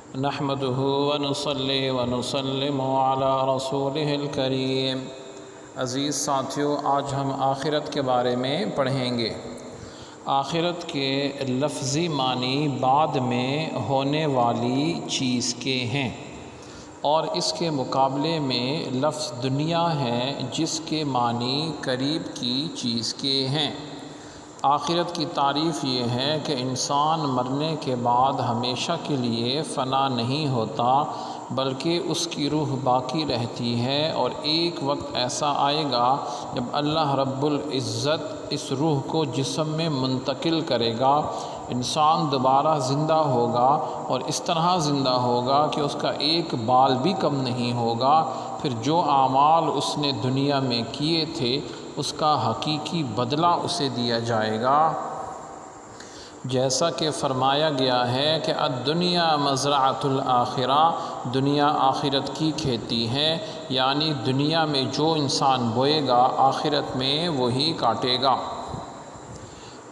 نحمده ونصلي ونسلم على رسوله الكريم۔ عزیز ساتھیو، آج ہم آخرت کے بارے میں پڑھیں گے۔ آخرت کے لفظی معنی بعد میں ہونے والی چیز کے ہیں، اور اس کے مقابلے میں لفظ دنیا ہے جس کے معنی قریب کی چیز کے ہیں۔ آخرت کی تعریف یہ ہے کہ انسان مرنے کے بعد ہمیشہ کے لیے فنا نہیں ہوتا، بلکہ اس کی روح باقی رہتی ہے، اور ایک وقت ایسا آئے گا جب اللہ رب العزت اس روح کو جسم میں منتقل کرے گا۔ انسان دوبارہ زندہ ہوگا، اور اس طرح زندہ ہوگا کہ اس کا ایک بال بھی کم نہیں ہوگا۔ پھر جو اعمال اس نے دنیا میں کیے تھے اس کا حقیقی بدلہ اسے دیا جائے گا۔ جیسا کہ فرمایا گیا ہے کہ الدنیا مزرعۃ الآخرہ، دنیا آخرت کی کھیتی ہے، یعنی دنیا میں جو انسان بوئے گا آخرت میں وہی کاٹے گا۔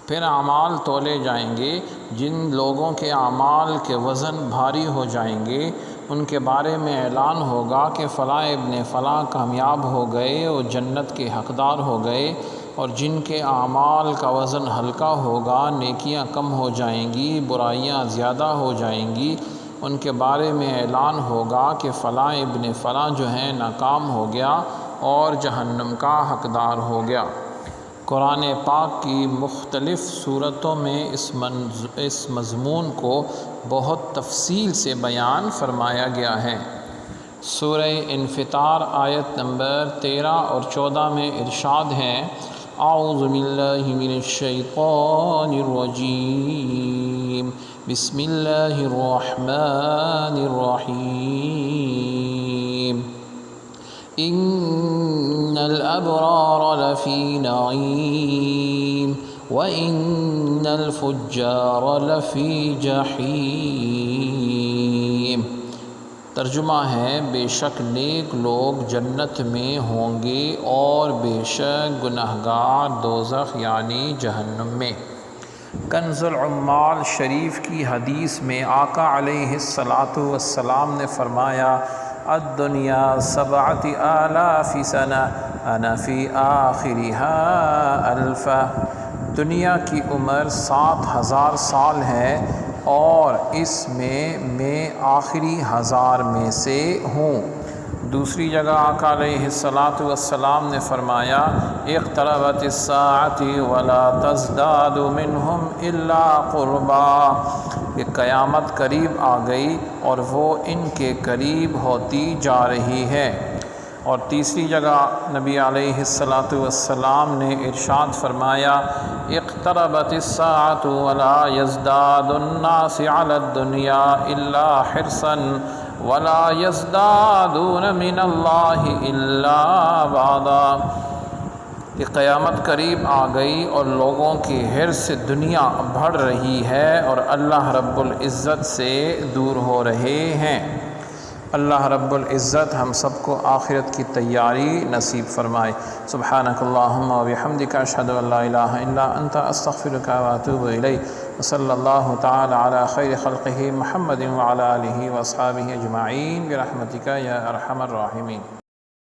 پھر اعمال تولے جائیں گے۔ جن لوگوں کے اعمال کے وزن بھاری ہو جائیں گے ان کے بارے میں اعلان ہوگا کہ فلاں ابن فلاں کامیاب ہو گئے اور جنت کے حقدار ہو گئے، اور جن کے اعمال کا وزن ہلکا ہوگا، نیکیاں کم ہو جائیں گی، برائیاں زیادہ ہو جائیں گی، ان کے بارے میں اعلان ہوگا کہ فلاں ابن فلاں جو ہیں ناکام ہو گیا اور جہنم کا حقدار ہو گیا۔ قرآن پاک کی مختلف صورتوں میں اس مضمون کو بہت تفصیل سے بیان فرمایا گیا ہے۔ سورہ انفطار آیت نمبر 13 اور 14 میں ارشاد ہے: اعوذ باللہ من الشیطان الرجیم، بسم اللہ الرحمن الرحیم، ان الابرار لفی نعیم وان الفجار لفی جحیم۔ ترجمہ ہے: بے شک نیک لوگ جنت میں ہوں گے اور بے شک گنہگار دوزخ یعنی جہنم میں۔ کنز العمال شریف کی حدیث میں آقا علیہ السلام نے فرمایا: الدنیا 7,000 سنہ انا فی آخرها الفا۔ دنیا کی عمر 7,000 سال ہے اور اس میں آخری 1000 میں سے ہوں۔ دوسری جگہ آقا علیہ السلام نے فرمایا: اقتربت الساعۃ ولا تزداد منہم الا قربا، کہ قیامت قریب آ گئی اور وہ ان کے قریب ہوتی جا رہی ہے۔ اور تیسری جگہ نبی علیہ السلام نے ارشاد فرمایا: اقتربت الساعۃ ولا یزداد الناس علی الدنیا الا حرصا ولا یزدادون من اللہ الا بعدا، کہ قیامت قریب آ گئی اور لوگوں کی حرص سے دنیا بڑھ رہی ہے اور اللہ رب العزت سے دور ہو رہے ہیں۔ اللہ رب العزت ہم سب کو آخرت کی تیاری نصیب فرمائے۔ سبحانک اللہم و بحمدک، اشہد ان لا الہ الا انت، استغفرک و اتوب الیک، وصلی اللہ تعالی علی خیر خلقہ محمد وعلی آلہ واصحابہ اجمعین برحمتک یا ارحم الراحمین۔